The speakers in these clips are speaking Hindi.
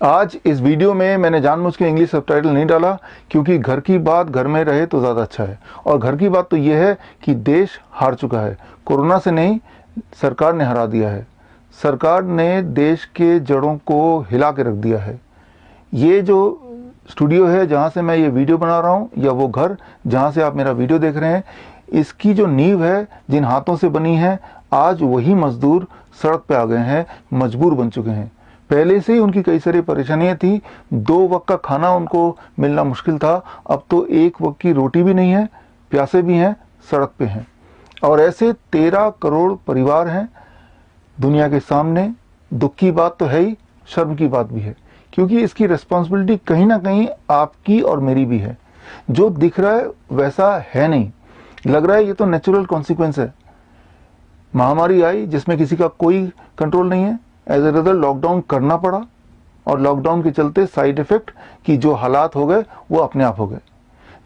आज इस वीडियो में मैंने जानबूझ के इंग्लिश सबटाइटल नहीं डाला क्योंकि घर की बात घर में रहे तो ज़्यादा अच्छा है। और घर की बात तो यह है कि देश हार चुका है, कोरोना से नहीं, सरकार ने हरा दिया है। सरकार ने देश के जड़ों को हिला के रख दिया है। ये जो स्टूडियो है जहाँ से मैं ये वीडियो बना रहा हूँ, या वो घर जहाँ से आप मेरा वीडियो देख रहे हैं, इसकी जो नींव है जिन हाथों से बनी है, आज वही मजदूर सड़क पे आ गए हैं, मजबूर बन चुके हैं। पहले से ही उनकी कई सारी परेशानियां थी। 2 वक्त का खाना उनको मिलना मुश्किल था, अब तो 1 वक्त की रोटी भी नहीं है, प्यासे भी हैं, सड़क पे हैं। और ऐसे 13 करोड़ परिवार हैं दुनिया के सामने। दुख की बात तो है ही, शर्म की बात भी है, क्योंकि इसकी रिस्पॉन्सिबिलिटी कहीं ना कहीं आपकी और मेरी भी है। जो दिख रहा है वैसा है नहीं, लग रहा है ये तो नेचुरल कॉन्सिक्वेंस है। महामारी आई जिसमें किसी का कोई कंट्रोल नहीं है, एज ए रिजल्ट लॉकडाउन करना पड़ा, और लॉकडाउन के चलते साइड इफेक्ट की जो हालात हो गए वो अपने आप हो गए।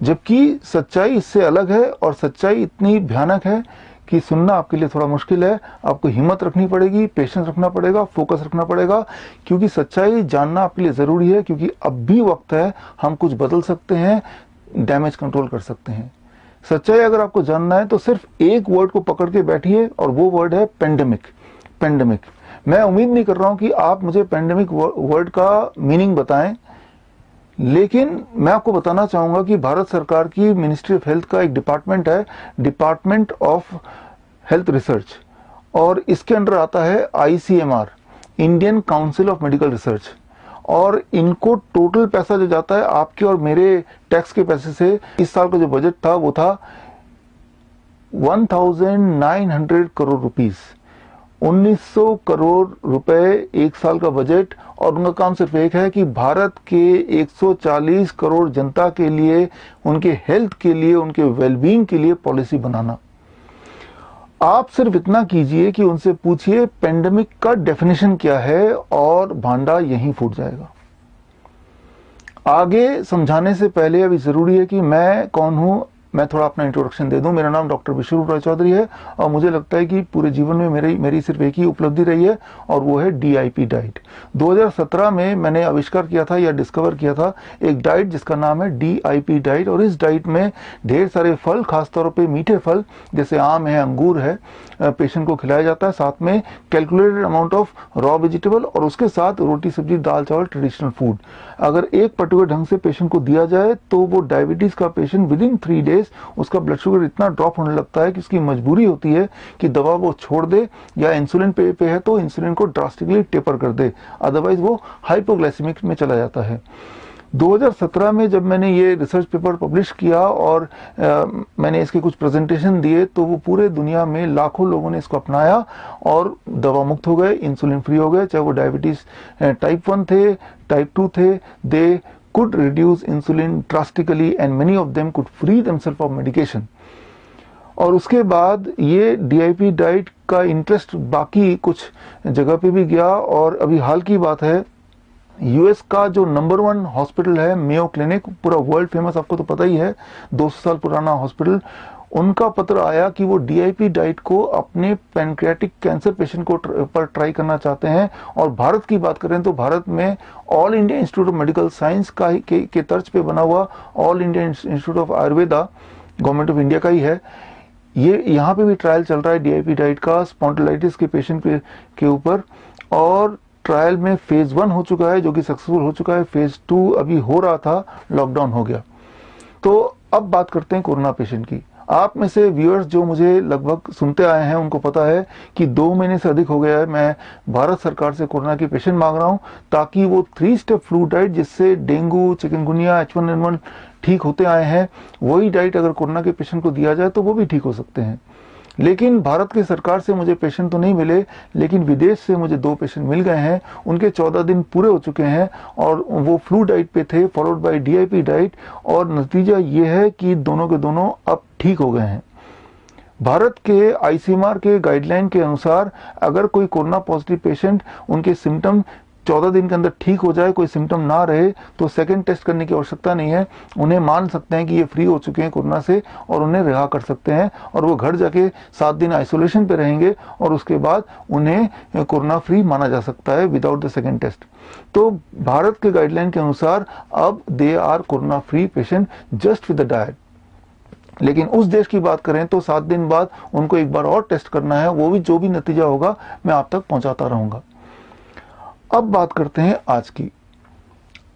जबकि सच्चाई इससे अलग है, और सच्चाई इतनी भयानक है कि सुनना आपके लिए थोड़ा मुश्किल है। आपको हिम्मत रखनी पड़ेगी, पेशेंस रखना पड़ेगा, फोकस रखना पड़ेगा, क्योंकि सच्चाई जानना आपके लिए ज़रूरी है। क्योंकि अब भी वक्त है, हम कुछ बदल सकते हैं, डैमेज कंट्रोल कर सकते हैं। सच्चाई अगर आपको जानना है तो सिर्फ एक वर्ड को पकड़ के बैठिए, और वो वर्ड है पेंडेमिक। पेंडेमिक। मैं उम्मीद नहीं कर रहा हूं कि आप मुझे पेंडेमिक वर्ड का मीनिंग बताएं, लेकिन मैं आपको बताना चाहूंगा कि भारत सरकार की मिनिस्ट्री ऑफ हेल्थ का एक डिपार्टमेंट है, डिपार्टमेंट ऑफ हेल्थ रिसर्च, और इसके अंडर आता है ICMR, Indian council of medical research. और इनको टोटल पैसा जो जाता है आपके और मेरे टैक्स के पैसे से, इस साल का जो बजट था वो था 1900 करोड़ रुपीस। 1900 करोड़ रुपए एक साल का बजट। और उनका काम सिर्फ एक है कि भारत के 140 करोड़ जनता के लिए, उनके हेल्थ के लिए, उनके वेलबींग के लिए पॉलिसी बनाना। आप सिर्फ इतना कीजिए कि उनसे पूछिए पेंडेमिक का डेफिनेशन क्या है, और भांडा यहीं फूट जाएगा। आगे समझाने से पहले अभी जरूरी है कि मैं कौन हूं, मैं थोड़ा अपना इंट्रोडक्शन दे दूं। मेरा नाम डॉक्टर विश्वरूप राय चौधरी है, और मुझे लगता है कि पूरे जीवन में मेरी सिर्फ एक ही उपलब्धि रही है, और वो है DIP डाइट। 2017 में मैंने आविष्कार किया था, या डिस्कवर किया था, एक डाइट जिसका नाम है DIP डाइट। और इस डाइट में ढेर सारे फल, खासतौर पर मीठे फल जैसे आम है, अंगूर है, पेशेंट को खिलाया जाता है। साथ में calculated amount of raw vegetable, और उसके साथ रोटी सब्जी दाल चावल ट्रेडिशनल फूड। अगर एक पर्टिकुलर ढंग से पेशेंट को दिया जाए तो वो डायबिटीज का पेशेंट विद इन 3 डेज उसका ब्लड शुगर इतना ड्रॉप होने लगता है कि उसकी मजबूरी होती है कि दवा वो छोड़ दे, या इंसुलिन पे है तो इंसुलिन को ड्रास्टिकली टेपर कर दे, अदरवाइज वो हाइपोग्लाइसेमिक में चला जाता है। 2017 में जब मैंने ये रिसर्च पेपर पब्लिश किया और मैंने इसके कुछ प्रेजेंटेशन दिए, तो वो पूरे दुनिया में लाखों लोगों ने इसको अपनाया और दवा मुक्त हो गए, इंसुलिन फ्री हो गए। चाहे वो डायबिटीज टाइप 1 थे, टाइप 2 थे, दे could reduce insulin drastically and many of them could free themselves of medication। और उसके बाद ये DIP डाइट का इंटरेस्ट बाकी कुछ जगह पे भी गया, और अभी हाल की बात है, US का जो नंबर 1 हॉस्पिटल है मेयो क्लिनिक, पूरा वर्ल्ड फेमस, आपको तो पता ही है, 200 साल पुराना हॉस्पिटल, उनका पत्र आया कि वो DIP डाइट को अपने पैनक्रियाटिक कैंसर पेशेंट को पर ट्राई करना चाहते हैं। और भारत की बात करें तो भारत में all India institute of medical science का के तर्ज पे बना हुआ all India institute of Ayurveda, government of India का ही है, ये यहाँ पे भी ट्रायल चल रहा है DIP डाइट का स्पॉन्डिलाइटिस के पेशेंट के ऊपर। और ट्रायल में फेज 1 हो चुका है, जो कि सक्सेसफुल हो चुका है। फेज 2 अभी हो रहा था, लॉकडाउन हो गया। तो अब बात करते हैं कोरोना पेशेंट की। आप में से व्यूअर्स जो मुझे लगभग सुनते आए हैं, उनको पता है कि 2 महीने से अधिक हो गया है मैं भारत सरकार से कोरोना के पेशेंट मांग रहा हूं, ताकि वो 3 स्टेप फ्लू डाइट, जिससे डेंगू, चिकनगुनिया, H1N1 ठीक होते आए हैं, वही डाइट अगर कोरोना के पेशेंट को दिया जाए तो वो भी ठीक हो सकते हैं। लेकिन भारत की सरकार से मुझे पेशेंट तो नहीं मिले, लेकिन विदेश से मुझे 2 पेशेंट मिल गए हैं। उनके 14 दिन पूरे हो चुके हैं, और वो फ्लू डाइट पे थे, फॉलोड बाय DIP डाइट, और नतीजा ये है कि दोनों के दोनों अब ठीक हो गए हैं। भारत के ICMR के गाइडलाइन के अनुसार अगर कोई कोरोना पॉजिटिव पेशेंट, उनके सिम्टम 14 दिन के अंदर ठीक हो जाए, कोई सिम्टम ना रहे, तो सेकंड टेस्ट करने की आवश्यकता नहीं है। उन्हें मान सकते हैं कि ये फ्री हो चुके हैं कोरोना से और उन्हें रिहा कर सकते हैं, और वो घर जाके 7 दिन आइसोलेशन पे रहेंगे और उसके बाद उन्हें कोरोना फ्री माना जा सकता है विदाउट द सेकंड टेस्ट। तो भारत के गाइडलाइन के अनुसार अब they are corona free patient just with the diet. लेकिन उस देश की बात करें तो 7 दिन बाद उनको एक बार और टेस्ट करना है, वो भी जो भी नतीजा होगा मैं आप तक पहुंचाता रहूंगा। अब बात करते हैं आज की।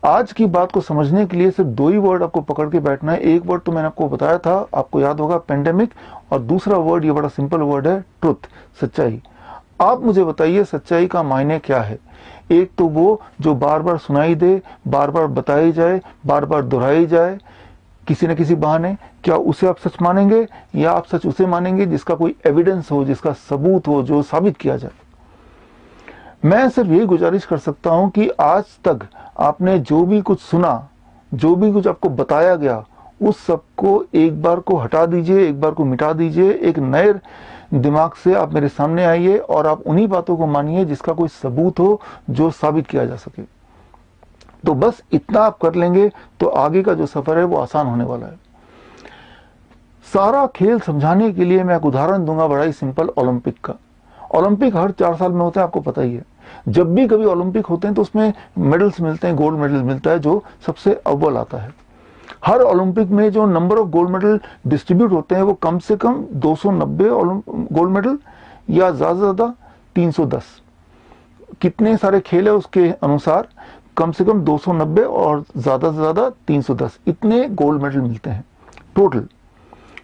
आज की बात को समझने के लिए सिर्फ 2 ही वर्ड आपको पकड़ के बैठना है। एक वर्ड तो मैंने आपको बताया था, आपको याद होगा, पेंडेमिक, और दूसरा वर्ड, ये बड़ा सिंपल वर्ड है, ट्रुथ, सच्चाई। आप मुझे बताइए सच्चाई का मायने क्या है। एक तो वो जो बार बार सुनाई दे, बार बार बताई जाए, बार बार दोहराई जाए किसी न किसी बहाने, क्या उसे आप सच मानेंगे, या आप सच उसे मानेंगे जिसका कोई एविडेंस हो, जिसका सबूत हो, जो साबित किया जाए। मैं सिर्फ यही गुजारिश कर सकता हूं कि आज तक आपने जो भी कुछ सुना, जो भी कुछ आपको बताया गया, उस सब को एक बार को हटा दीजिए, एक बार को मिटा दीजिए। एक नए दिमाग से आप मेरे सामने आइए और आप उन्हीं बातों को मानिए जिसका कोई सबूत हो, जो साबित किया जा सके। तो बस इतना आप कर लेंगे तो आगे का जो सफर है वो आसान होने वाला है। सारा खेल समझाने के लिए मैं एक उदाहरण दूंगा, बड़ा ही सिंपल, ओलंपिक का। ओलंपिक हर 4 साल में होता है, आपको पता ही है। जब भी कभी ओलंपिक होते हैं तो उसमें मेडल्स मिलते हैं, गोल्ड मेडल मिलता है, जो सबसे अव्वल आता है। हर ओलंपिक में जो number of gold medal distribute होते हैं वो कम से कम 290 गोल्ड मेडल, या ज्यादा से ज्यादा 310। कितने सारे खेल है उसके अनुसार कम से कम 290 और ज्यादा से ज्यादा 310, इतने गोल्ड मेडल मिलते हैं टोटल।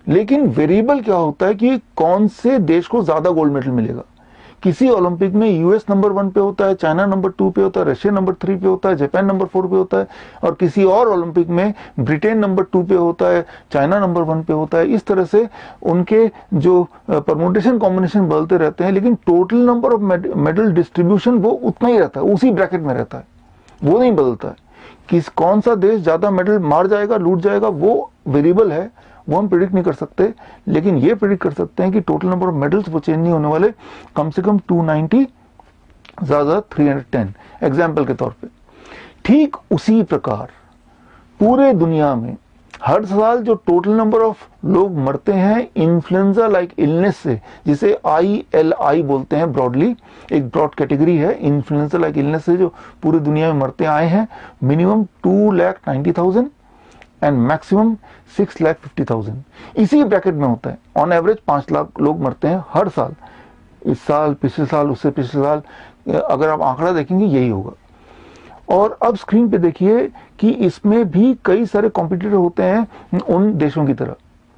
लेकिन वेरिएबल क्या होता है कि कौन से देश को ज्यादा गोल्ड मेडल मिलेगा। किसी ओलंपिक में यूएस नंबर 1 पे होता है, चाइना नंबर 2 पे होता है, रशिया नंबर 3 पे होता है, जापान नंबर 4 पे होता है, और किसी और ओलंपिक में ब्रिटेन नंबर 2 पे होता है, चाइना नंबर 1 पे होता है। इस तरह से उनके जो परमुटेशन कॉम्बिनेशन बदलते रहते हैं, लेकिन total number of medal distribution वो उतना ही रहता है, उसी ब्रैकेट में रहता है, वो नहीं बदलता है। कौन सा देश ज्यादा मेडल मार जाएगा, लूट जाएगा, वो वेरिएबल है, वो हम प्रिडिक्ट नहीं कर सकते। लेकिन ये प्रिडिक्ट कर सकते हैं कि टोटल नंबर ऑफ मेडल्स वो चेंज नहीं होने वाले, कम से कम 290, ज्यादा 310, एग्जाम्पल के तौर पे। ठीक उसी प्रकार पूरे दुनिया में हर साल जो टोटल नंबर ऑफ लोग मरते हैं इन्फ्लुएंजा लाइक इलनेस से, जिसे ILI बोलते हैं ब्रॉडली, एक ब्रॉड कैटेगरी है इन्फ्लुएंजा लाइक इलनेस से, जो पूरी दुनिया में मरते आए हैं, मिनिमम 2,90,000 एंड मैक्सिमम 6,50,000, इसी ब्रैकेट में होता है। ऑन एवरेज 5 लाख लोग मरते हैं हर साल, इस साल, पिछले साल, उससे पिछले साल, अगर आप आंकड़ा देखेंगे यही होगा। और अब स्क्रीन पे देखिए कि इसमें भी कई सारे कॉम्पिटिटर होते हैं उन देशों की तरह।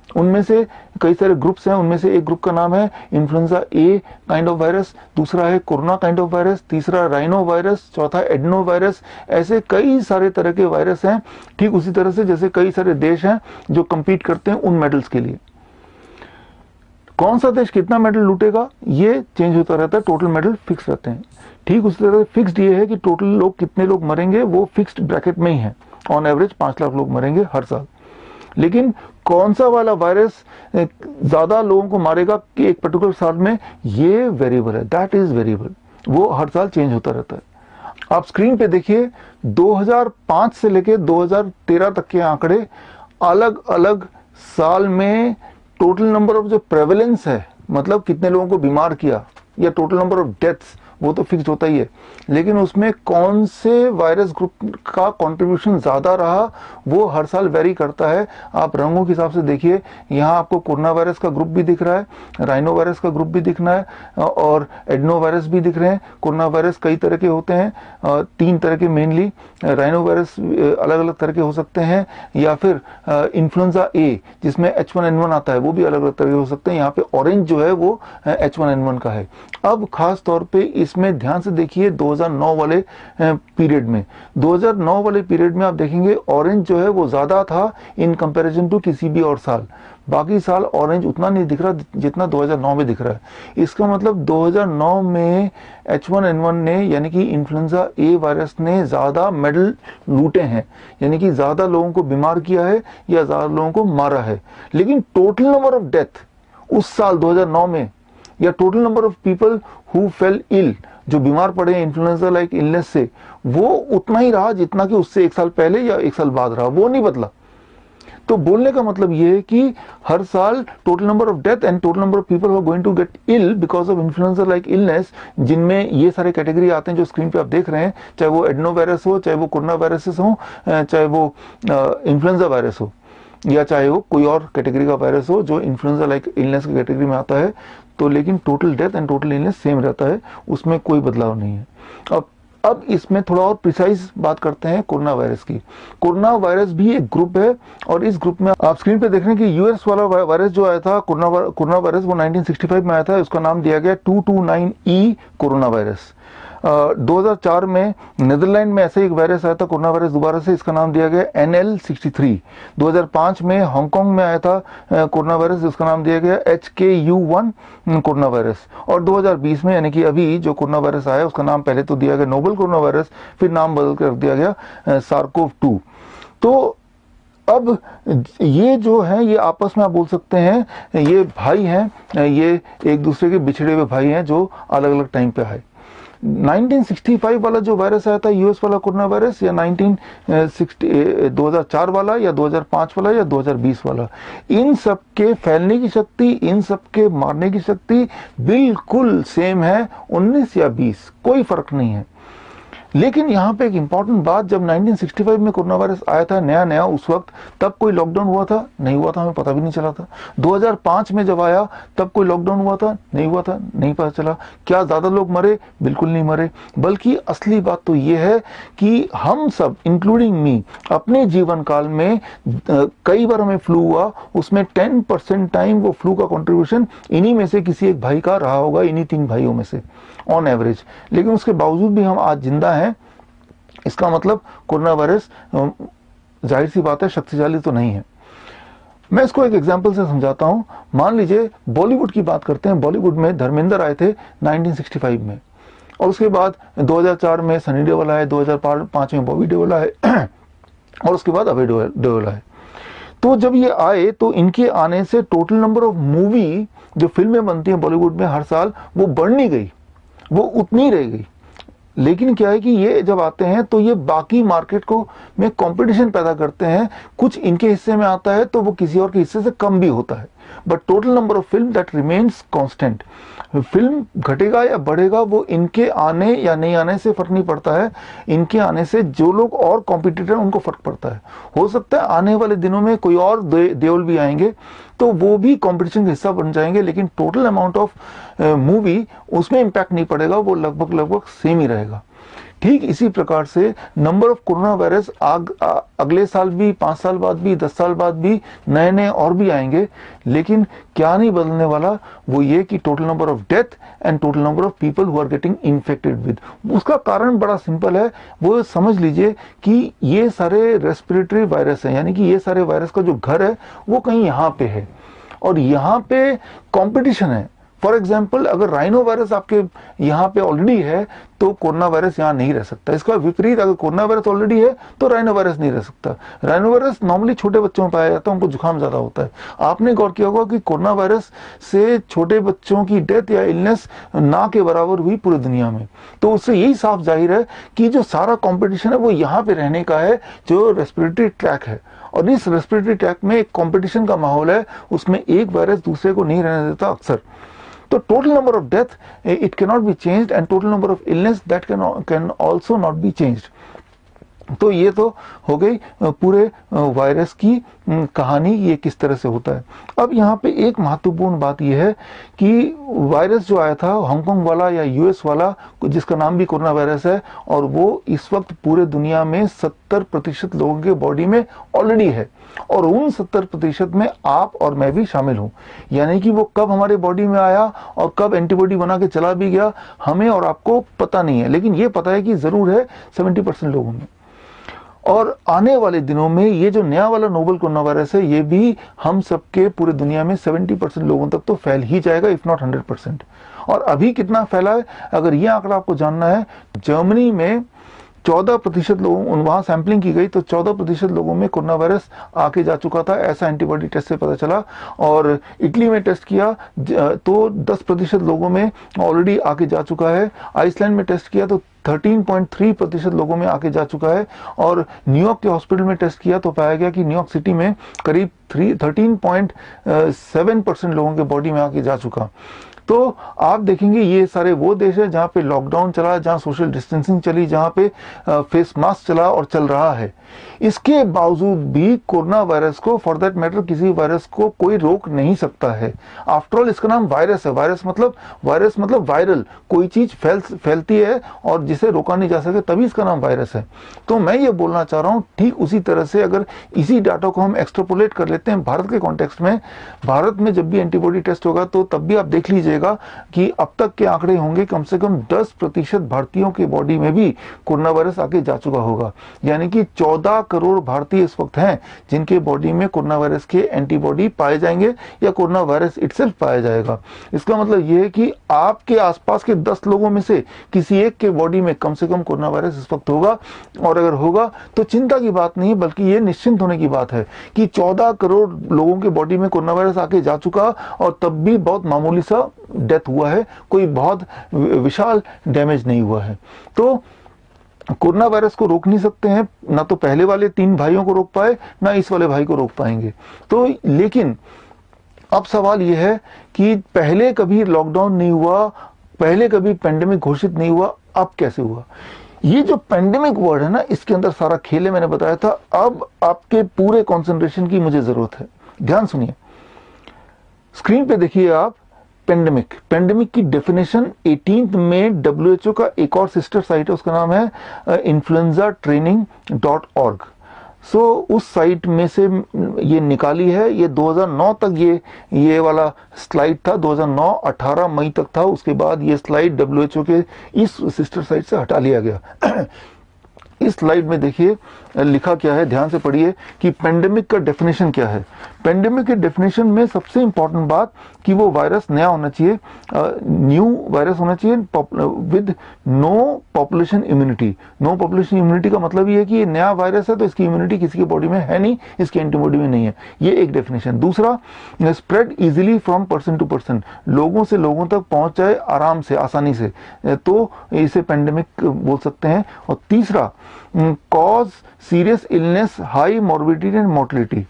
उनमें से कई सारे ग्रुप्स हैं, उनमें से एक ग्रुप का नाम है influenza a kind of virus, दूसरा है कोरोना काइंड ऑफ वायरस, तीसरा राइनो वायरस, चौथा एडनो वायरस। ऐसे कई सारे तरह के वायरस हैं, ठीक उसी तरह से जैसे कई सारे देश हैं जो compete करते हैं उन मेडल्स के लिए। कौन सा देश कितना मेडल लूटेगा ये चेंज होता रहता है, टोटल मेडल फिक्स रहते हैं। ठीक उसी तरह फिक्स्ड ये है कि टोटल लोग कितने लोग मरेंगे वो फिक्स्ड ब्रैकेट में ही है, ऑन एवरेज 5 लाख लोग मरेंगे हर साल। लेकिन कौन सा वाला वायरस ज्यादा लोगों को मारेगा कि एक पर्टिकुलर साल में, ये वेरिएबल है, दैट इज वेरिएबल, वो हर साल चेंज होता रहता है। आप स्क्रीन पे देखिए 2005 से लेके 2013 तक के आंकड़े, अलग अलग साल में टोटल नंबर ऑफ जो प्रेवलेंस है, मतलब कितने लोगों को बीमार किया, या टोटल नंबर ऑफ डेथ्स, वो तो फिक्स होता ही है, लेकिन उसमें कौन से वायरस ग्रुप का कंट्रीब्यूशन ज्यादा रहा वो हर साल वेरी करता है। आप रंगों के हिसाब से देखिए, यहाँ आपको कोरोना वायरस का ग्रुप भी दिख रहा है, राइनो वायरस का ग्रुप भी दिख रहा है, और एडनो वायरस भी दिख रहे हैं। कोरोना वायरस कई तरह के होते हैं, 3 तरह के मेनली, राइनो वायरस अलग अलग तरह के हो सकते हैं, या फिर इन्फ्लुएंजा ए जिसमें H1N1 आता है वो भी अलग अलग तरह के हो सकते हैं। यहाँ पे ऑरेंज जो है वो H1N1 का है। अब खास तौर पे इसमें ध्यान से देखिए 2009 वाले पीरियड में, 2009 वाले पीरियड में आप देखेंगे ऑरेंज जो है वो ज्यादा था इन कंपैरिजन टू किसी भी और साल। बाकी साल ऑरेंज उतना नहीं दिख रहा जितना 2009 में दिख रहा है। इसका मतलब 2009 में H1N1 ने, यानी कि इन्फ्लुएंजा ए वायरस ने ज्यादा मेडल लूटे हैं, यानी कि ज्यादा लोगों को बीमार किया है या ज्यादा लोगों को मारा है। लेकिन टोटल नंबर ऑफ डेथ उस साल 2009 में, या total number of people who fell ill जो बीमार पड़े हैं इन्फ्लुएंजा लाइक इलनेस से, वो उतना ही रहा जितना कि उससे 1 साल पहले या 1 साल बाद रहा, वो नहीं बदला। तो बोलने का मतलब ये है कि हर साल total number of death and total number of people who are going to get ill because of influenza like illness, जिनमें ये सारे कैटेगरी आते हैं जो स्क्रीन पे आप देख रहे हैं, चाहे वो एडनो वायरस हो, चाहे वो कोरोना वायरसेस हो, चाहे वो इन्फ्लुएंजा वायरस हो, या चाहे वो कोई और कैटेगरी का वायरस हो जो इन्फ्लुएंजा लाइक इलनेस की कैटेगरी में आता है। तो लेकिन total death and total illness same रहता है, उसमें कोई बदलाव नहीं है। अब इसमें थोड़ा और प्रिसाइज बात करते हैं कोरोना वायरस की। कोरोना वायरस भी एक ग्रुप है, और इस ग्रुप में आप स्क्रीन पे देख रहे हैं कि यूएस वाला वायरस जो आया था, कोरोना वायरस, वो 1965 में आया था। उसका नाम दिया गया 229E कोरोना वायरस। 2004 में नीदरलैंड में ऐसे एक वायरस आया था कोरोना वायरस दोबारा से, इसका नाम दिया गया NL63। 2005 में हांगकांग में आया था कोरोना वायरस, इसका नाम दिया गया HKU1 कोरोना वायरस। और 2020 में, यानी कि अभी जो कोरोना वायरस आया, उसका नाम पहले तो दिया गया नोवल कोरोना वायरस, फिर नाम बदल कर दिया गया SARS-CoV-2। तो अब ये जो है, ये आपस में आप बोल सकते हैं ये भाई हैं, ये एक दूसरे के बिछड़े हुए भाई हैं जो अलग अलग टाइम पे आए। 1965 वाला जो वायरस आया था यूएस वाला कोरोना वायरस, या 2004 वाला, या 2005 वाला, या 2020 वाला, इन सब के फैलने की शक्ति, इन सब के मारने की शक्ति बिल्कुल सेम है, 19 या 20, कोई फर्क नहीं है। लेकिन यहाँ पे एक इंपॉर्टेंट बात, जब 1965 में कोरोना वायरस आया था नया नया, उस वक्त तब कोई लॉकडाउन हुआ था? नहीं हुआ था, हमें पता भी नहीं चला था। 2005 में जब आया तब कोई लॉकडाउन हुआ था? नहीं हुआ था, नहीं पता चला। क्या ज्यादा लोग मरे? बिल्कुल नहीं मरे। बल्कि असली बात तो ये है कि हम सब, इंक्लूडिंग मी, अपने जीवन काल में कई बार हमें फ्लू हुआ, उसमें 10% टाइम वो फ्लू का कॉन्ट्रीब्यूशन इन्हीं में से किसी एक भाई का रहा होगा, इन्हीं 3 भाइयों में से ऑन एवरेज। लेकिन उसके बावजूद भी हम आज जिंदा हैं। इसका मतलब कोरोना वायरस, जाहिर सी बात है, शक्तिशाली तो नहीं है। मैं इसको एक एग्जांपल से समझाता हूं। मान लीजिए बॉलीवुड की बात करते हैं। बॉलीवुड में धर्मेंद्र आए थे 1965 में, और उसके बाद 2004 में सनी देओल आए, 2005 में बॉबी देओल आए, और उसके बाद अभय देओल आए। तो जब ये आए तो इनके आने से टोटल नंबर ऑफ मूवी, जो फिल्में बनती हैं बॉलीवुड में हर साल, वो बढ़ नहीं गई, वो उतनी रह गई। लेकिन क्या है कि ये जब आते हैं तो ये बाकी मार्केट को में कंपटीशन पैदा करते हैं। कुछ इनके हिस्से में आता है तो वो किसी और के हिस्से से कम भी होता है, but total number of film that remains constant. Film घटेगा या बढ़ेगा वो इनके आने या नहीं आने से फर्क नहीं पड़ता है। इनके आने से जो लोग और कॉम्पिटिटर उनको फर्क पड़ता है। हो सकता है आने वाले दिनों में कोई और देओल भी आएंगे तो वो भी कंपटीशन का हिस्सा बन जाएंगे, लेकिन टोटल अमाउंट ऑफ मूवी उसमें इंपैक्ट नहीं पड़ेगा, वो लगभग सेम ही रहेगा। ठीक इसी प्रकार से नंबर ऑफ कोरोना वायरस अगले साल भी, 5 साल बाद भी, 10 साल बाद भी नए नए और भी आएंगे। लेकिन क्या नहीं बदलने वाला, वो ये कि total number of death and total number of people who are getting infected with. उसका कारण बड़ा सिंपल है, वो समझ लीजिए कि ये सारे रेस्पिरेटरी वायरस हैं, यानी कि ये सारे वायरस का जो घर है वो कहीं यहाँ पे है, और यहाँ पे कॉम्पिटिशन है। फॉर एग्जाम्पल, अगर राइनो वायरस आपके यहाँ पे ऑलरेडी है तो कोरोना वायरस यहाँ नहीं रह सकता। इसका विपरीत, अगर कोरोना वायरस ऑलरेडी है तो राइनो वायरस नहीं रह सकता। राइनो वायरस नॉर्मली छोटे बच्चों में पाया जाता है, उनको जुकाम ज्यादा होता है। आपने गौर किया होगा कि कोरोना वायरस से छोटे बच्चों की डेथ या इलनेस ना के बराबर हुई पूरी दुनिया में। तो उससे यही साफ जाहिर है कि जो सारा कॉम्पिटिशन है वो यहाँ पे रहने का है, जो रेस्पिरेटरी ट्रैक है। और इस रेस्पिरेटरी ट्रैक में एक कॉम्पिटिशन का माहौल है, उसमें एक वायरस दूसरे को नहीं रहने देता अक्सर। तो total number of death it can not be changed, and total number of illness that can also not be changed. तो ये तो हो गई पूरे वायरस की कहानी, ये किस तरह से होता है। अब यहाँ पे एक महत्वपूर्ण बात यह है कि वायरस जो आया था हांगकांग वाला या यूएस वाला, जिसका नाम भी कोरोना वायरस है, और वो इस वक्त पूरे दुनिया में 70% लोगों के बॉडी में ऑलरेडी है, और उन 70% में आप और मैं भी शामिल हूं। यानी कि वो कब हमारे बॉडी में आया और कब एंटीबॉडी बना के चला भी गया, हमें और आपको पता नहीं है, लेकिन ये पता है कि जरूर है 70% लोगों में। और आने वाले दिनों में ये जो नया वाला नोवल कोरोना वायरस है, ये भी हम सबके पूरे दुनिया में 70% लोगों तक तो फैल ही जाएगा, इफ नॉट 100%। और अभी कितना फैला है, अगर ये आंकड़ा आपको जानना है, जर्मनी में 14% लोगों, वहां सैंपलिंग की गई तो 14% लोगों में कोरोना वायरस आके जा चुका था, ऐसा एंटीबॉडी टेस्ट से पता चला। और इटली में टेस्ट किया तो 10% लोगों में ऑलरेडी आके जा चुका है। आइसलैंड में टेस्ट किया तो 13.3% लोगों में आके जा चुका है। और न्यूयॉर्क के हॉस्पिटल में टेस्ट किया तो पाया गया कि न्यूयॉर्क सिटी में करीब 13.7% लोगों के बॉडी में आके जा चुका। तो आप देखेंगे ये सारे वो देश है जहां पे लॉकडाउन चला, जहां सोशल डिस्टेंसिंग चली, जहां पे फेस मास्क चला और चल रहा है। इसके बावजूद भी कोरोना वायरस को, फॉर दैट मैटर किसी वायरस को कोई रोक नहीं सकता है। आफ्टर ऑल इसका नाम वायरस है। वायरस मतलब वायरल, कोई चीज फैलती है और जिसे रोका नहीं जा सके, तभी इसका नाम वायरस है। तो मैं ये बोलना चाह रहा हूं, ठीक उसी तरह से अगर इसी डाटा को हम एक्सट्रापोलेट कर लेते हैं भारत के कॉन्टेक्स्ट में, भारत में जब भी एंटीबॉडी टेस्ट होगा तो तब भी आप देख लीजिएगा कि अब तक के आंकड़े होंगे कम से कम 10% भारतीयों के बॉडी में भी कोरोना वायरस आके जा चुका होगा। यानी कि 14 करोड़ भारतीय इस वक्त हैं जिनके बॉडी में कोरोना वायरस के एंटीबॉडी पाए जाएंगे या कोरोना वायरस इटसेल्फ पाया जाएगा। इसका मतलब यह है कि आपके आसपास के 10 लोगों में से किसी एक के बॉडी में कम से कम कोरोना वायरस इस वक्त होगा। और अगर होगा तो चिंता की बात नहीं, बल्कि ये निश्चिंत होने की बात है कि 14 करोड़ लोगों के बॉडी में कोरोना वायरस आके जा चुका और तब भी बहुत मामूली सा डेथ हुआ है, कोई बहुत विशाल डैमेज नहीं हुआ है। तो कोरोना वायरस को रोक नहीं सकते हैं, ना तो पहले वाले 3 भाइयों को रोक पाए, ना इस वाले भाई को रोक पाएंगे। तो लेकिन अब सवाल यह है कि पहले कभी लॉकडाउन नहीं हुआ, पहले कभी पेंडेमिक घोषित नहीं हुआ, अब कैसे हुआ? ये जो पेंडेमिक वर्ड है ना, इसके अंदर सारा खेल है, मैंने बताया था। अब आपके पूरे कंसंट्रेशन की मुझे जरूरत है। ध्यान सुनिए, स्क्रीन पे देखिए आप पेंडेमिक की डेफिनेशन 18 में WHO का एक और सिस्टर साइट है, उसका नाम है influenzatraining.org। सो उस साइट में से ये निकाली है। ये 2009 तक ये वाला स्लाइड था, 2009 18 मई तक था। उसके बाद ये स्लाइड WHO के इस सिस्टर साइट से हटा लिया गया। इस स्लाइड में देखिए लिखा क्या है, ध्यान से पढ़िए कि पेंडेमिक का डेफिनेशन क्या है। पेंडेमिक के डेफिनेशन में सबसे इंपॉर्टेंट बात कि वो वायरस नया होना चाहिए, न्यू वायरस होना चाहिए with no population immunity. No population immunity का मतलब ये है कि ये नया वायरस है तो इसकी इम्यूनिटी किसी के बॉडी में है नहीं, इसकी एंटीबॉडी में नहीं है। ये एक डेफिनेशन। दूसरा, spread easily from person to person, लोगों से लोगों तक पहुंच जाए आराम से, आसानी से, तो इसे पेंडेमिक बोल सकते हैं। और तीसरा, cause serious illness, high morbidity and mortality.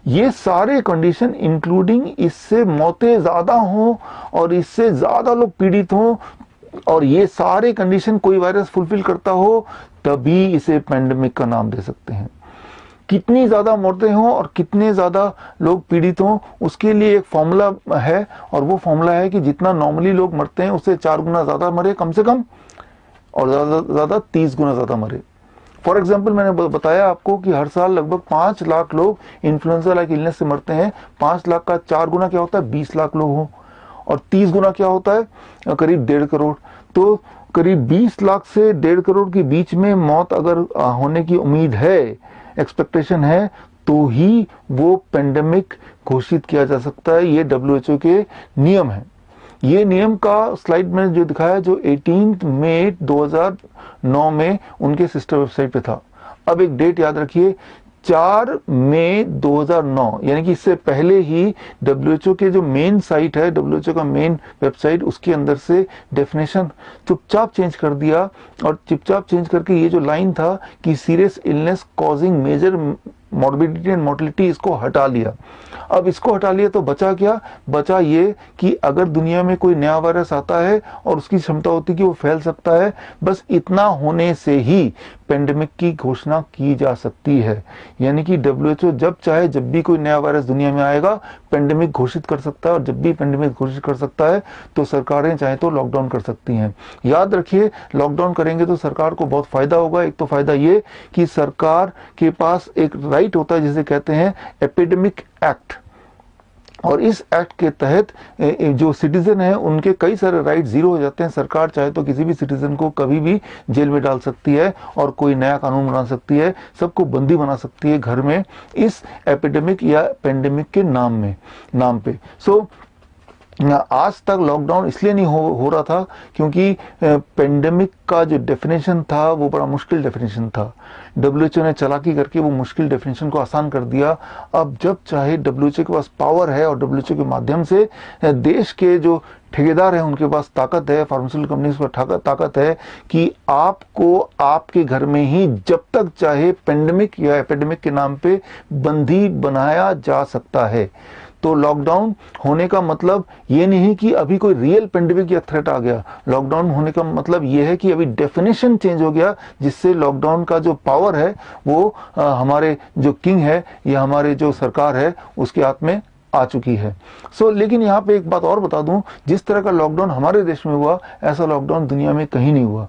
ये सारे कंडीशन इंक्लूडिंग इससे मौतें ज्यादा हों और इससे ज्यादा लोग पीड़ित हों, और ये सारे कंडीशन कोई वायरस फुलफिल करता हो, तभी इसे पेंडेमिक का नाम दे सकते हैं। कितनी ज्यादा मौतें हों और कितने ज्यादा लोग पीड़ित हों, उसके लिए एक फॉर्मूला है, और वो फॉर्मूला है कि जितना नॉर्मली लोग मरते हैं उससे 4 गुना ज्यादा मरे कम से कम, और ज्यादा 30 गुना ज्यादा मरे। फॉर एग्जाम्पल, मैंने बताया आपको कि हर साल लगभग 5 लाख लोग इन्फ्लुएंजा लाइक इलनेस से मरते हैं। 5 लाख का 4 गुना क्या होता है? 20 लाख लोग हो। और 30 गुना क्या होता है? करीब 1.5 करोड़। तो करीब 20 लाख से 1.5 करोड़ के बीच में मौत अगर होने की उम्मीद है, एक्सपेक्टेशन है, तो ही वो पेंडेमिक घोषित किया जा सकता है। ये WHO के नियम है। ये नियम का स्लाइड में जो दिखाया, जो 18 मई 2009 में उनके सिस्टर वेबसाइट पे था। अब एक डेट याद रखिए, 4 मई 2009, यानी कि इससे पहले ही WHO के जो मेन साइट है, WHO का मेन वेबसाइट, उसके अंदर से डेफिनेशन चुपचाप चेंज कर दिया। और चुपचाप चेंज करके ये जो लाइन था कि serious illness causing major morbidity and mortality, इसको हटा लिया। अब इसको हटा लिया तो बचा क्या? बचा ये कि अगर दुनिया में कोई नया वायरस आता है और उसकी क्षमता होती है कि वो फैल सकता है, बस इतना होने से ही पेंडेमिक की घोषणा की जा सकती है। यानी कि WHO जब चाहे, जब भी कोई नया वायरस दुनिया में आएगा, पेंडेमिक घोषित कर सकता है। और जब भी पेंडेमिक घोषित कर सकता है तो सरकारें चाहे तो लॉकडाउन कर सकती हैं। याद रखिए, लॉकडाउन करेंगे तो सरकार को बहुत फायदा होगा। एक तो फायदा ये कि सरकार के पास एक राइट होता है जिसे कहते हैं एपिडेमिक एक्ट, और इस एक्ट के तहत जो सिटीजन है उनके कई सारे राइट जीरो हो जाते हैं। सरकार चाहे तो किसी भी सिटीजन को कभी भी जेल में डाल सकती है और कोई नया कानून बना सकती है, सबको बंदी बना सकती है घर में, इस एपिडेमिक या पेंडेमिक के नाम पे। आज तक लॉकडाउन इसलिए नहीं हो रहा था क्योंकि पेंडेमिक का जो डेफिनेशन था वो बड़ा मुश्किल डेफिनेशन था। डब्ल्यूएचओ ने चालाकी करके वो मुश्किल डेफिनेशन को आसान कर दिया। अब जब चाहे डब्ल्यूएचओ के पास पावर है और डब्ल्यूएचओ के माध्यम से देश के जो ठेकेदार हैं उनके पास ताकत है, फार्मास्यूटिकल कंपनीज पर ताकत है कि आपको आपके घर में ही जब तक चाहे पेंडेमिक या एपिडेमिक के नाम पे बंदी बनाया जा सकता है। तो लॉकडाउन होने का मतलब ये नहीं कि अभी कोई रियल पेंडेमिक या थ्रेट आ गया। लॉकडाउन होने का मतलब ये है कि अभी डेफिनेशन चेंज हो गया, जिससे लॉकडाउन का जो पावर है वो हमारे जो किंग है या हमारे जो सरकार है उसके हाथ में आ चुकी है। लेकिन यहाँ पे एक बात और बता दूं, जिस तरह का लॉकडाउन हमारे देश में हुआ ऐसा लॉकडाउन दुनिया में कहीं नहीं हुआ।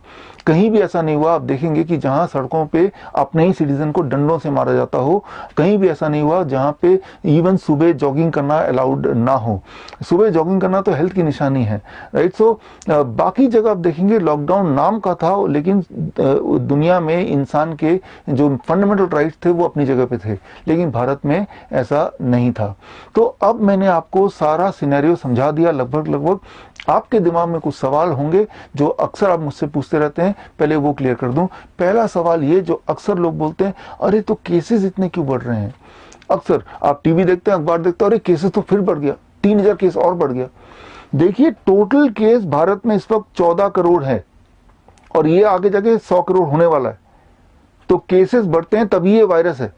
कहीं भी ऐसा नहीं हुआ। आप देखेंगे कि जहां सड़कों पे अपने ही सिटीजन को डंडों से मारा जाता हो, कहीं भी ऐसा नहीं हुआ जहां पे इवन सुबह जॉगिंग करना अलाउड ना हो। सुबह जॉगिंग करना तो हेल्थ की निशानी है, राइट। बाकी जगह आप देखेंगे लॉकडाउन नाम का था, लेकिन दुनिया में इंसान के जो फंडामेंटल राइट्स थे वो अपनी जगह पे थे, लेकिन भारत में ऐसा नहीं था। तो अब मैंने आपको सारा सिनेरियो समझा दिया लगभग। आपके दिमाग में कुछ सवाल होंगे जो अक्सर आप मुझसे पूछते रहते हैं, पहले वो क्लियर कर दूं। पहला सवाल ये जो अक्सर लोग बोलते हैं, अरे तो केसेस इतने क्यों बढ़ रहे हैं। अक्सर आप टीवी देखते हैं, अखबार देखते हैं, अरे केसेस तो फिर बढ़ गया, 3000 केस और बढ़ गया। देखिए टोटल केस भारत में इस वक्त 14 करोड़ है और ये आगे जाके 100 करोड़ होने वाला है। तो केसेस बढ़ते हैं तभी ये वायरस है।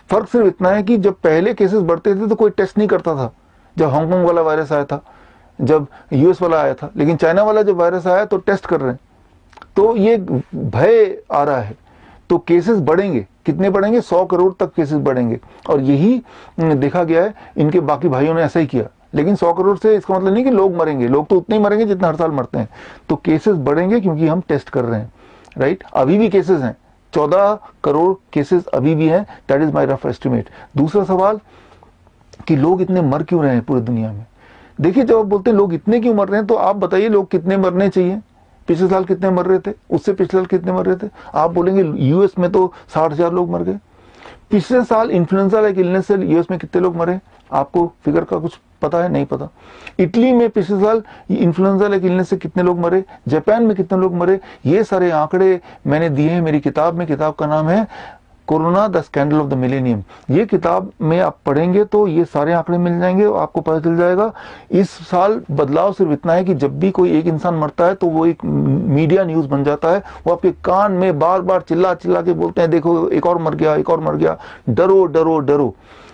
फर्क सिर्फ इतना है कि जब पहले केसेस बढ़ते थे तो कोई टेस्ट नहीं करता था। जब हांगकांग वाला वायरस आया था, जब यूएस वाला आया था, लेकिन चाइना वाला जब वायरस आया तो टेस्ट कर रहे हैं। तो ये भय आ रहा है। तो केसेस बढ़ेंगे, कितने बढ़ेंगे, 100 करोड़ तक केसेस बढ़ेंगे। और यही देखा गया है, इनके बाकी भाइयों ने ऐसा ही किया। लेकिन 100 करोड़ से इसका मतलब नहीं कि लोग मरेंगे, लोग तो उतने ही मरेंगे जितना हर साल मरते हैं। तो केसेस बढ़ेंगे क्योंकि हम टेस्ट कर रहे हैं, राइट। अभी भी केसेस हैं, 14 करोड़ केसेस अभी भी हैं, that is my rough estimate. दूसरा सवाल कि लोग इतने मर क्यों रहे हैं पूरी दुनिया में। देखिए जब आप बोलते हैं लोग इतने क्यों मर रहे हैं, तो आप बताइए लोग कितने मरने चाहिए। पिछले साल कितने मर रहे थे, उससे पिछले साल कितने मर रहे थे। आप बोलेंगे यूएस में तो 60,000 लोग मर गए। पिछले साल इन्फ्लुएंजा लाइक इलनेस से यूएस में कितने लोग मरे, आपको फिगर का कुछ पता है, नहीं पता। इटली में पिछले साल इन्फ्लुएंजा लाइक इलनेस से कितने लोग मरे, जापान में कितने लोग मरे, ये सारे आंकड़े मैंने दिए हैं मेरी किताब में। किताब का नाम है corona the scandal of the millennium. ये किताब में आप पढ़ेंगे तो ये सारे आंकड़े मिल जाएंगे और आपको पता चल जाएगा। इस साल बदलाव सिर्फ इतना है कि जब भी कोई एक इंसान मरता है तो वो एक मीडिया न्यूज बन जाता है। वो आपके कान में बार बार चिल्ला चिल्ला के बोलते हैं, देखो एक और मर गया, एक और मर गया, डरो डरो डरो।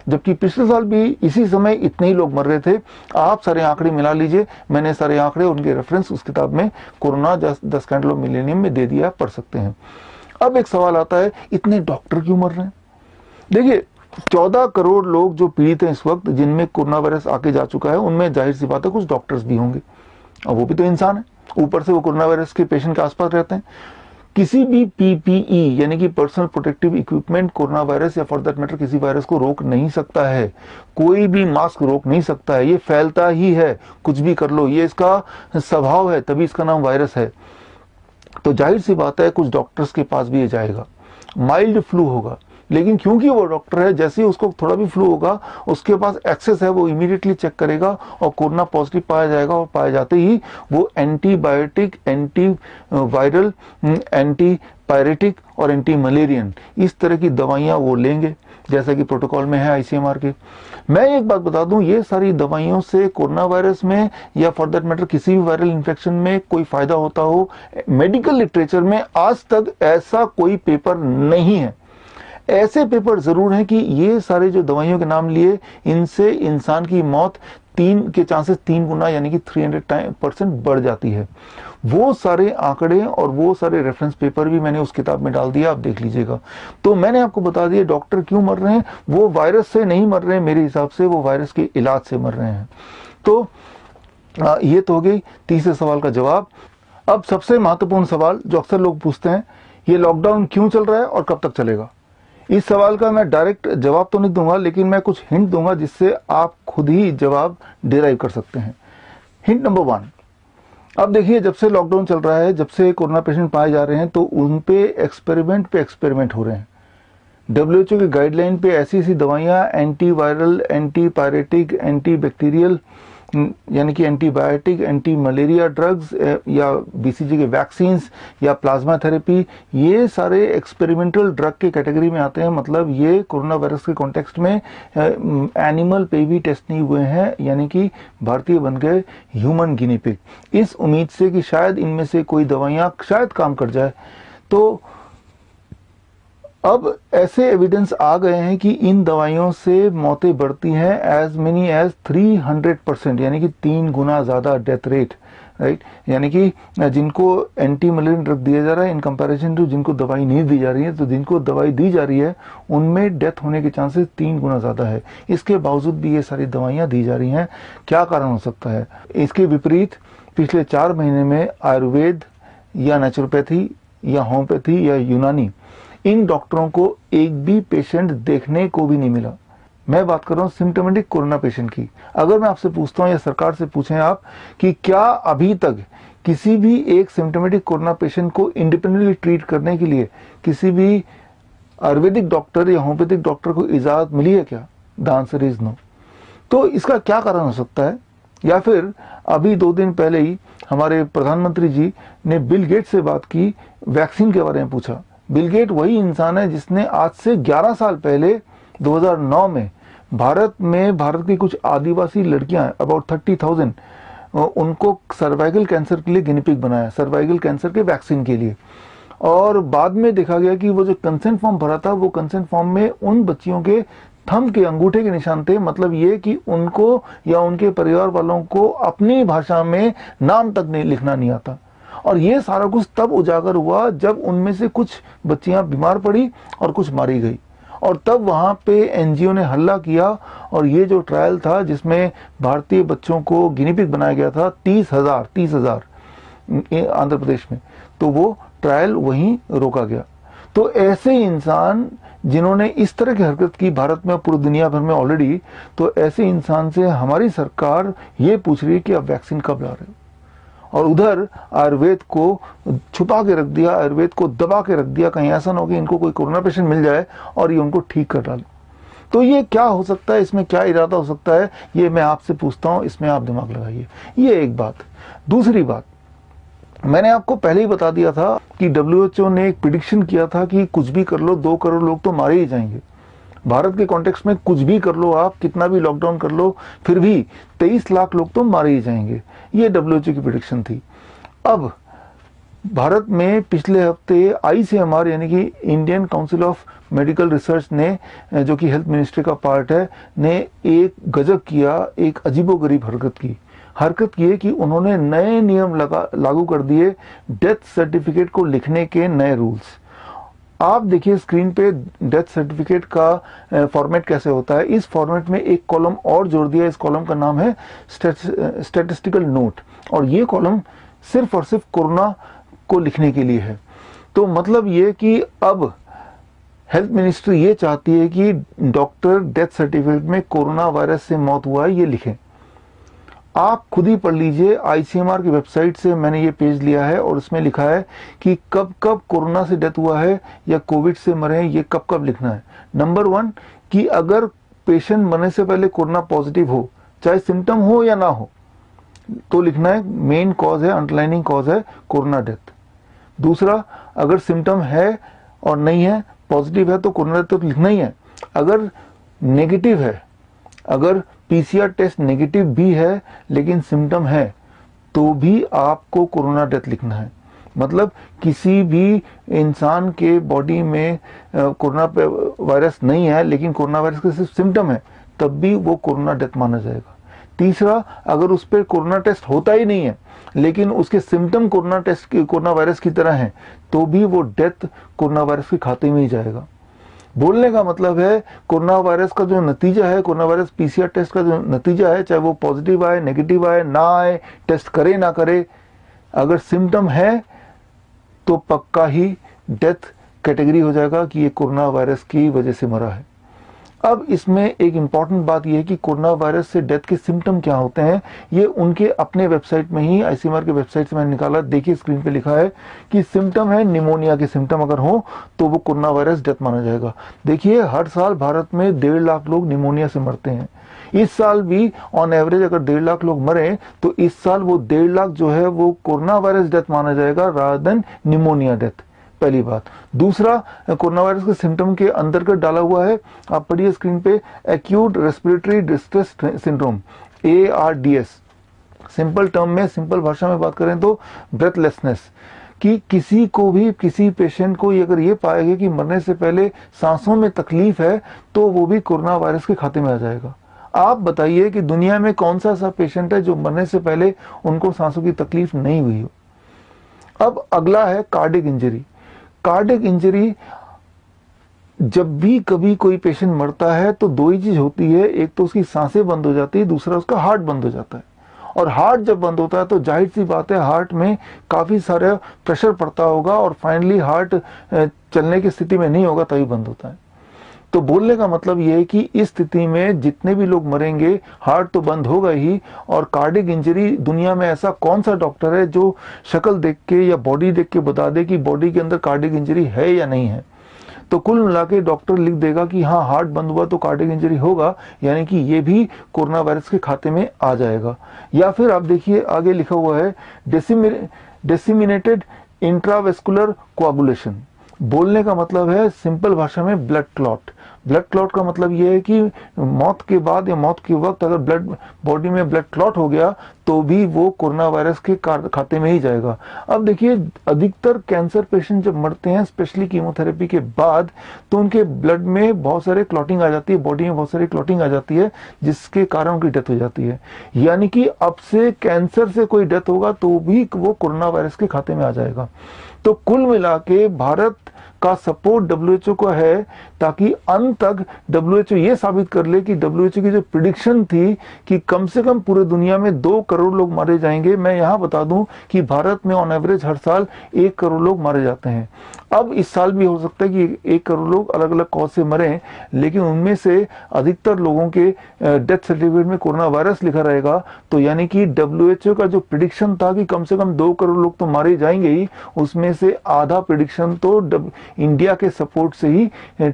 जबकि पिछले साल भी इसी समय इतने ही लोग मर रहे थे। आप सारे आंकड़े मिला लीजिए, मैंने सारे आंकड़े उनके रेफरेंस उस किताब में corona the scandal of millennium में दे दिया, पढ़ सकते हैं। अब एक सवाल आता है, इतने डॉक्टर क्यों मर रहे हैं। देखिए 14 करोड़ लोग जो पीड़ित हैं इस वक्त, जिनमें कोरोना वायरस आके जा चुका है, उनमें जाहिर सी बात है कुछ डॉक्टर्स भी होंगे और वो भी तो इंसान है। ऊपर से वो कोरोना वायरस के पेशेंट के आसपास रहते हैं। किसी भी पीपीई यानी कि personal protective equipment corona virus या फॉर दैट मैटर किसी वायरस को रोक नहीं सकता है। कोई भी मास्क रोक नहीं सकता है, ये फैलता ही है, कुछ भी कर लो, ये इसका स्वभाव है, तभी इसका नाम वायरस है। तो जाहिर सी बात है कुछ डॉक्टर्स के पास भी ये जाएगा, माइल्ड फ्लू होगा, लेकिन क्योंकि वो डॉक्टर है, जैसे ही उसको थोड़ा भी फ्लू होगा उसके पास एक्सेस है, वो इमीडिएटली चेक करेगा और कोरोना पॉजिटिव पाया जाएगा। और पाए जाते ही वो antibiotic, anti viral, anti pyretic और एंटी मलेरियन इस तरह की दवाइयां वो लेंगे, जैसा कि प्रोटोकॉल में है आईसीएमआर के। मैं एक बात बता दूं, ये सारी दवाइयों से कोरोना वायरस में या फॉर दैट मैटर किसी भी वायरल इन्फेक्शन में कोई फायदा होता हो, मेडिकल लिटरेचर में आज तक ऐसा कोई पेपर नहीं है। ऐसे पेपर जरूर हैं कि ये सारे जो दवाइयों के नाम लिए, इनसे इंसान की मौत 3 के चांसेस 3 गुना यानी कि 300% बढ़ जाती है। वो सारे आंकड़े और वो सारे रेफरेंस पेपर भी मैंने उस किताब में डाल दिया, आप देख लीजिएगा। तो मैंने आपको बता दिया डॉक्टर क्यों मर रहे हैं। वो वायरस से नहीं मर रहे हैं, मेरे हिसाब से वो वायरस के इलाज से मर रहे हैं। तो ये तो हो गई तीसरे सवाल का जवाब। अब सबसे महत्वपूर्ण सवाल जो अक्सर लोग पूछते हैं, ये लॉकडाउन क्यों चल रहा है और कब तक चलेगा। इस सवाल का मैं डायरेक्ट जवाब तो नहीं दूंगा, लेकिन मैं कुछ हिंट दूंगा जिससे आप खुद ही जवाब डिराइव कर सकते हैं। हिंट नंबर 1, अब देखिए जब से लॉकडाउन चल रहा है, जब से कोरोना पेशेंट पाए जा रहे हैं, तो उन पे एक्सपेरिमेंट हो रहे हैं। डब्ल्यूएचओ की गाइडलाइन पे ऐसी ऐसी दवाइयां, anti viral, anti pyretic, anti bacterial यानी कि एंटीबायोटिक, एंटी मलेरिया ड्रग्स या बीसीजी के वैक्सीन्स या प्लाज्मा थेरेपी, ये सारे एक्सपेरिमेंटल ड्रग के कैटेगरी में आते हैं। मतलब ये कोरोना वायरस के कॉन्टेक्स्ट में एनिमल पे भी टेस्ट नहीं हुए हैं, यानी कि भारतीय बन गए ह्यूमन गिनी पिग, इस उम्मीद से कि शायद इनमें से कोई दवाइयां शायद काम कर जाए। तो अब ऐसे एविडेंस आ गए हैं कि इन दवाइयों से मौतें बढ़ती हैं एज मेनी एज 300%, यानी कि 3 गुना ज्यादा डेथ रेट, राइट। यानी कि जिनको एंटी मलेरियन ड्रग दिया जा रहा है इन कंपैरिजन टू जिनको दवाई नहीं दी जा रही है, तो जिनको दवाई दी जा रही है उनमें डेथ होने के चांसेस 3 गुना ज्यादा है। इसके बावजूद भी ये सारी दवाइयां दी जा रही हैं। क्या कारण हो सकता है? इसके विपरीत पिछले 4 महीने में आयुर्वेद या नेचुरोपैथी या होम्योपैथी या यूनानी, इन डॉक्टरों को एक भी पेशेंट देखने को भी नहीं मिला। मैं बात कर रहा हूं सिम्टोमेटिक कोरोना पेशेंट की। अगर मैं आपसे पूछता हूं या सरकार से पूछें आप कि क्या अभी तक किसी भी एक सिम्टोमेटिक कोरोना पेशेंट को इंडिपेंडेंटली ट्रीट करने के लिए किसी भी आयुर्वेदिक डॉक्टर या होम्योपैथिक डॉक्टर को इजाजत मिली है क्या? The answer is no. तो इसका क्या कारण हो सकता है? या फिर अभी 2 दिन पहले ही हमारे प्रधानमंत्री जी ने बिल गेट से बात की, वैक्सीन के बारे में पूछा। बिल गेट वही इंसान है जिसने आज से 11 साल पहले 2009 में भारत की कुछ आदिवासी लड़कियां, अबाउट 30,000, उनको सर्वाइकल कैंसर के लिए गिनी पिग बनाया, सर्वाइकल कैंसर के वैक्सीन के लिए। और बाद में देखा गया कि वो जो कंसेंट फॉर्म भरा था, वो कंसेंट फॉर्म में उन बच्चियों के थंब के अंगूठे के निशान थे। मतलब ये कि उनको या उनके परिवार वालों को अपनी भाषा में नाम तक नहीं लिखना नहीं आता। और ये सारा कुछ तब उजागर हुआ जब उनमें से कुछ बच्चियां बीमार पड़ी और कुछ मारी गई। और तब वहां पे एनजीओ ने हल्ला किया और ये जो ट्रायल था जिसमें भारतीय बच्चों को गिनी पिग बनाया गया था, 30,000 आंध्र प्रदेश में, तो वो ट्रायल वहीं रोका गया। तो ऐसे इंसान जिन्होंने इस तरह की हरकत की भारत में, पूरी दुनिया भर में ऑलरेडी, तो ऐसे इंसान से हमारी सरकार ये पूछ रही है कि आप वैक्सीन कब ला रहे हो? और उधर आयुर्वेद को छुपा के रख दिया, आयुर्वेद को दबा के रख दिया, कहीं ऐसा ना हो कि इनको कोई कोरोना पेशेंट मिल जाए और ये उनको ठीक कर डाले। तो ये क्या हो सकता है? इसमें क्या इरादा हो सकता है? ये मैं आपसे पूछता हूं, इसमें आप दिमाग लगाइए। ये एक बात। दूसरी बात, मैंने आपको पहले ही बता दिया था कि WHO ने एक प्रिडिक्शन किया था कि कुछ भी कर लो 2 करोड़ लोग तो मारे ही जाएंगे। भारत के कॉन्टेक्स्ट में कुछ भी कर लो आप, कितना भी लॉकडाउन कर लो, फिर भी 23 लाख लोग तो मारे ही जाएंगे। ये WHO की प्रेडिक्शन थी। अब भारत में पिछले हफ्ते ICMR यानी कि Indian council of medical research ने, जो कि हेल्थ मिनिस्ट्री का पार्ट है, ने एक गजब किया, एक अजीबोगरीब हरकत की है कि उन्होंने नए नियम लागू कर दिए, डेथ सर्टिफिकेट को लिखने के नए रूल्स। आप देखिए स्क्रीन पे डेथ सर्टिफिकेट का फॉर्मेट कैसे होता है। इस फॉर्मेट में एक कॉलम और जोड़ दिया, इस कॉलम का नाम है स्टैटिस्टिकल नोट, और ये कॉलम सिर्फ और सिर्फ कोरोना को लिखने के लिए है। तो मतलब ये कि अब हेल्थ मिनिस्ट्री ये चाहती है कि डॉक्टर डेथ सर्टिफिकेट में कोरोना वायरस से मौत हुआ है ये लिखें। आप खुद ही पढ़ लीजिए, ICMR की वेबसाइट से मैंने ये पेज लिया है और उसमें लिखा है कि कब कब कोरोना से डेथ हुआ है या कोविड से मरे हैं, ये कब कब लिखना है। नंबर 1 कि अगर पेशेंट मरने से पहले कोरोना पॉजिटिव हो, चाहे सिम्टम हो या ना हो, तो लिखना है मेन कॉज है, अंडरलाइनिंग कॉज है कोरोना डेथ। दूसरा, अगर सिम्टम है और नहीं है, पॉजिटिव है, तो कोरोना डेथ तो लिखना ही है। अगर नेगेटिव है, अगर PCR टेस्ट नेगेटिव भी है लेकिन सिम्टम है, तो भी आपको कोरोना डेथ लिखना है। मतलब किसी भी इंसान के बॉडी में कोरोना वायरस नहीं है लेकिन कोरोना वायरस के सिर्फ सिम्टम है, तब भी वो कोरोना डेथ माना जाएगा। तीसरा, अगर उस पर कोरोना टेस्ट होता ही नहीं है लेकिन उसके सिम्टम कोरोना वायरस की तरह हैं, तो भी वो डेथ कोरोना वायरस के खाते में ही जाएगा। बोलने का मतलब है कोरोना वायरस का जो नतीजा है, कोरोना वायरस PCR टेस्ट का जो नतीजा है, चाहे वो पॉजिटिव आए, नेगेटिव आए, ना आए, टेस्ट करे ना करे, अगर सिम्टम है तो पक्का ही डेथ कैटेगरी हो जाएगा कि ये कोरोना वायरस की वजह से मरा है। अब इसमें एक इंपॉर्टेंट बात यह है कि कोरोना वायरस से डेथ के सिम्टम क्या होते हैं, ये उनके अपने वेबसाइट में ही, आईसीएमआर के वेबसाइट से मैंने निकाला। देखिए स्क्रीन पे लिखा है कि सिम्टम है निमोनिया के सिम्टम अगर हो तो वो कोरोना वायरस डेथ माना जाएगा। देखिए हर साल भारत में 1.5 लाख लोग निमोनिया से मरते हैं। इस साल भी ऑन एवरेज अगर 1.5 लाख लोग मरे तो इस साल वो 1.5 लाख जो है वो कोरोना वायरस डेथ माना जाएगा रादर देन निमोनिया डेथ। पहली बात। दूसरा, कोरोना वायरस के सिम्टम के अंतर्गत डाला हुआ है, आप पढ़िए स्क्रीन पे, acute respiratory distress syndrome, ARDS। Simple term में, सिंपल भाषा में बात करें तो ब्रेथलेसनेस, कि किसी को भी, किसी पेशेंट को अगर ये पाएगा कि मरने से पहले सांसों में तकलीफ है तो वो भी कोरोना वायरस के खाते में आ जाएगा। आप बताइए कि दुनिया में कौन सा ऐसा पेशेंट है जो मरने से पहले उनको सांसों की तकलीफ नहीं हुई हो। अब अगला है कार्डिक इंजरी। कार्डिक इंजरी, जब भी कभी कोई पेशेंट मरता है तो दो ही चीज होती है, एक तो उसकी सांसें बंद हो जाती है, दूसरा उसका हार्ट बंद हो जाता है। और हार्ट जब बंद होता है तो जाहिर सी बात है हार्ट में काफी सारा प्रेशर पड़ता होगा और फाइनली हार्ट चलने की स्थिति में नहीं होगा, तभी बंद होता है। तो बोलने का मतलब यह है कि इस स्थिति में जितने भी लोग मरेंगे हार्ट तो बंद होगा ही। और कार्डिक इंजरी, दुनिया में ऐसा कौन सा डॉक्टर है जो शक्ल देख के या बॉडी देख के बता दे कि बॉडी के अंदर कार्डिक इंजरी है या नहीं है। तो कुल मिला के डॉक्टर लिख देगा कि हाँ हार्ट बंद हुआ तो कार्डिक इंजरी होगा, यानी कि ये भी कोरोना वायरस के खाते में आ जाएगा। या फिर आप देखिए आगे लिखा हुआ है डिसेमिनेटेड इंट्रावेस्कुलर कोआगुलेशन। बोलने का मतलब है सिंपल भाषा में ब्लड क्लॉट। ब्लड क्लॉट का मतलब यह है कि मौत के बाद या मौत के वक्त अगर ब्लड बॉडी में ब्लड क्लॉट हो गया तो भी वो कोरोना वायरस के खाते में ही जाएगा। अब देखिए अधिकतर कैंसर पेशेंट जब मरते हैं स्पेशली कीमोथेरेपी के बाद तो उनके ब्लड में बहुत सारे क्लॉटिंग आ जाती है, बॉडी में बहुत सारी क्लॉटिंग आ जाती है जिसके कारण उनकी डेथ हो जाती है। यानी कि अब से कैंसर से कोई डेथ होगा तो भी वो कोरोना वायरस के खाते में आ जाएगा। तो कुल मिला के भारत का सपोर्ट WHO को है ताकि अंत तक WHO ये साबित कर ले कि WHO की जो प्रिडिक्शन थी कि कम से कम पूरे दुनिया में 2 करोड़ लोग मारे जाएंगे, मैं यहां बता दूं कि भारत में ऑन एवरेज हर साल 1 करोड़ लोग मारे जाते हैं। अब इस साल भी हो सकता है कि 1 करोड़ लोग अलग अलग कॉज से मरें, लेकिन उनमें से अधिकतर लोगों के डेथ सर्टिफिकेट में कोरोना वायरस लिखा रहेगा। तो यानी कि WHO का जो प्रिडिक्शन था कि कम से कम 2 करोड़ लोग तो मारे जाएंगे ही, उसमें से आधा प्रिडिक्शन तो इंडिया के सपोर्ट से ही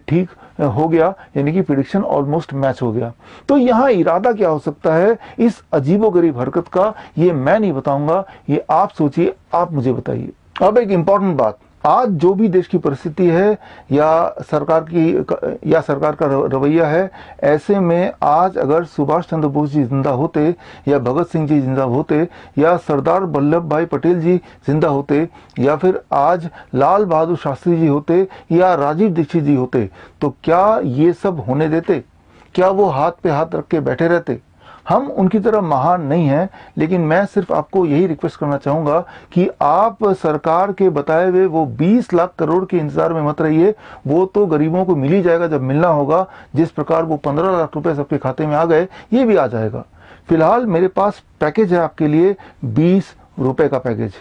ठीक हो गया, यानी कि प्रिडिक्शन ऑलमोस्ट मैच हो गया। तो यहां इरादा क्या हो सकता है इस अजीबोगरीब हरकत का, ये मैं नहीं बताऊंगा, ये आप सोचिए, आप मुझे बताइए। अब एक इंपॉर्टेंट बात, आज जो भी देश की परिस्थिति है या सरकार का रवैया है, ऐसे में आज अगर सुभाष चंद्र बोस जी जिंदा होते या भगत सिंह जी जिंदा होते या सरदार वल्लभ भाई पटेल जी जिंदा होते या फिर आज लाल बहादुर शास्त्री जी होते या राजीव दीक्षित जी होते, तो क्या ये सब होने देते? क्या वो हाथ पे हाथ रख के बैठे रहते? हम उनकी तरह महान नहीं हैं, लेकिन मैं सिर्फ आपको यही रिक्वेस्ट करना चाहूंगा कि आप सरकार के बताए हुए वो 20 लाख करोड़ के इंतजार में मत रहिए। वो तो गरीबों को मिल ही जाएगा जब मिलना होगा। जिस प्रकार वो 15 लाख रुपए सबके खाते में आ गए, ये भी आ जाएगा। फिलहाल मेरे पास पैकेज है आपके लिए, 20 रुपए का पैकेज।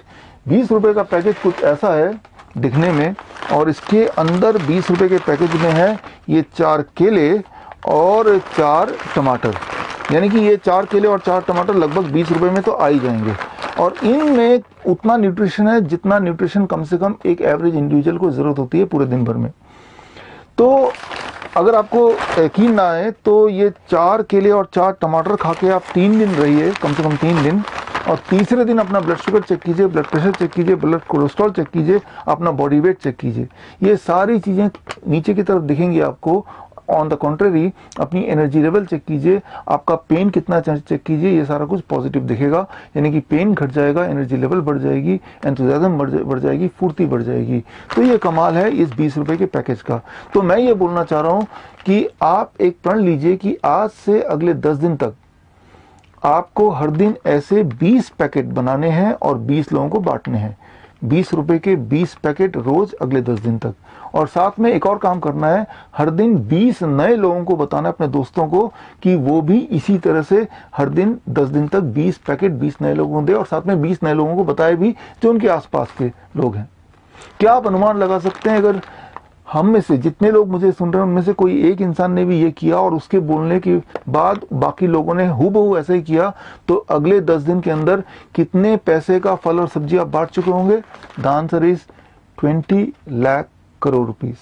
20 रुपए का पैकेज कुछ ऐसा है दिखने में, और इसके अंदर 20 रुपए के पैकेज में है ये 4 केले और 4 टमाटर, यानी कि ये 4 केले और 4 टमाटर लगभग 20 रुपए में तो आ ही जाएंगे। और इनमें उतना न्यूट्रिशन है जितना न्यूट्रिशन कम से कम एक एवरेज इंडिविजुअल को जरूरत होती है पूरे दिन भर में। तो अगर आपको यकीन ना आए तो ये 4 केले और 4 टमाटर खा के आप 3 दिन रहिए, कम से कम 3 दिन, और तीसरे दिन अपना ब्लड शुगर चेक कीजिए, ब्लड प्रेशर चेक कीजिए, ब्लड कोलेस्ट्रॉल चेक कीजिए, अपना बॉडी वेट चेक कीजिए। ये सारी चीजें नीचे की तरफ दिखेंगी आपको। ऑन द कॉन्ट्ररी अपनी एनर्जी लेवल चेक कीजिए, आपका पेन कितना चेक कीजिए, ये सारा कुछ पॉजिटिव दिखेगा, यानी कि पेन घट जाएगा, एनर्जी लेवल बढ़ जाएगी, एंथुसियाज्म बढ़ जाएगी, फुर्ती बढ़ जाएगी। तो ये कमाल है इस 20 रुपए के पैकेज का। तो मैं ये बोलना चाह रहा हूं कि आप एक प्रण लीजिए कि आज से अगले 10 दिन तक आपको हर दिन ऐसे 20 पैकेट बनाने हैं और 20 लोगों को बांटने हैं। 20 रुपए के 20 पैकेट रोज अगले 10 दिन तक। और साथ में एक और काम करना है, हर दिन 20 नए लोगों को बताना है, अपने दोस्तों को, कि वो भी इसी तरह से हर दिन 10 दिन तक 20 पैकेट 20 नए लोगों को दे, और साथ में 20 नए लोगों को बताए भी जो उनके आसपास के लोग हैं। क्या आप अनुमान लगा सकते हैं अगर हम में से जितने लोग मुझे सुन रहे हैं उनमें से कोई एक इंसान ने भी ये किया और उसके बोलने के बाद बाकी लोगों ने हूबहू ऐसा ही किया, तो अगले 10 दिन के अंदर कितने पैसे का फल और सब्जी आप बांट चुके होंगे? The answer is 20 lakh crore rupees.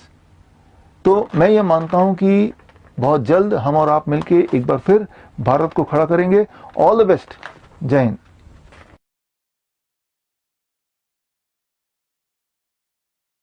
तो मैं ये मानता हूं कि बहुत जल्द हम और आप मिलके एक बार फिर भारत को खड़ा करेंगे। All the best. जय हिंद।